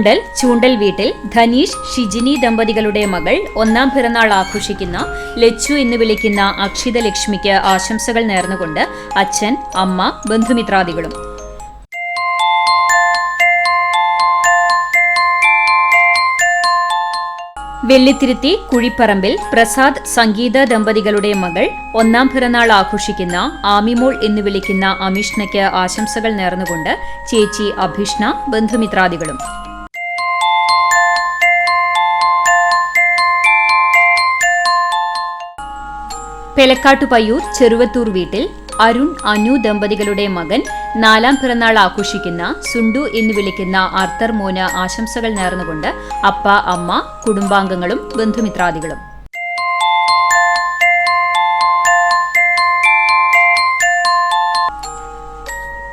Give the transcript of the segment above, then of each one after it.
ചൂണ്ടൽ വീട്ടിൽ ധനീഷ് ഷിജിനി ദമ്പതികളുടെ മകൾ ഒന്നാം പിറന്നാൾ ആഘോഷിക്കുന്ന ലച്ചു എന്ന് വിളിക്കുന്ന അക്ഷിത ലക്ഷ്മിക്ക് ആശംസകൾ നേർന്നുകൊണ്ട് അച്ഛൻ, അമ്മ, ബന്ധുമിത്രാദികളും. വെള്ളിത്തിരുത്തി കുഴിപ്പറമ്പിൽ പ്രസാദ് സംഗീത ദമ്പതികളുടെ മകൾ ഒന്നാം പിറന്നാൾ ആഘോഷിക്കുന്ന ആമിമോൾ എന്ന് വിളിക്കുന്ന അമിഷ്ണയ്ക്ക് ആശംസകൾ നേർന്നുകൊണ്ട് ചേച്ചി അഭിഷ്ണ, ബന്ധുമിത്രാദികളും. പെലക്കാട്ടുപയ്യൂർ ചെറുവത്തൂർ വീട്ടിൽ അരുൺ, അനു ദമ്പതികളുടെ മകൻ നാലാം പിറന്നാൾ ആഘോഷിക്കുന്ന സുണ്ടു എന്ന് വിളിക്കുന്ന ആർത്തർ മോന് ആശംസകൾ നേർന്നുകൊണ്ട് അപ്പ, അമ്മ, കുടുംബാംഗങ്ങളും ബന്ധുമിത്രാദികളും.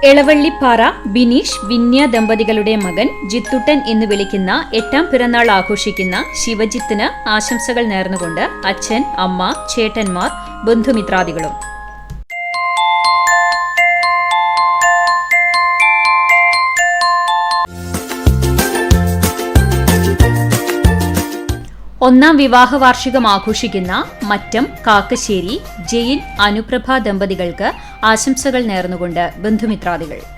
എളവള്ളിപ്പാറ ബിനീഷ്, വിന്യ ദമ്പതികളുടെ മകൻ ജിത്തുട്ടൻ എന്ന് വിളിക്കുന്ന എട്ടാം പിറന്നാൾ ആഘോഷിക്കുന്ന ശിവജിത്തിന് ആശംസകൾ നേർന്നുകൊണ്ട് അച്ഛൻ, അമ്മ, ചേട്ടന്മാർ, ബന്ധുമിത്രാദികളും. ഒന്നാം വിവാഹ വാർഷികം ആഘോഷിക്കുന്ന മറ്റം കാക്കശ്ശേരി ജെയിൻ, അനുപ്രഭ ദമ്പതികൾക്ക് ആശംസകൾ നേർന്നുകൊണ്ട് ബന്ധുമിത്രാദികൾ.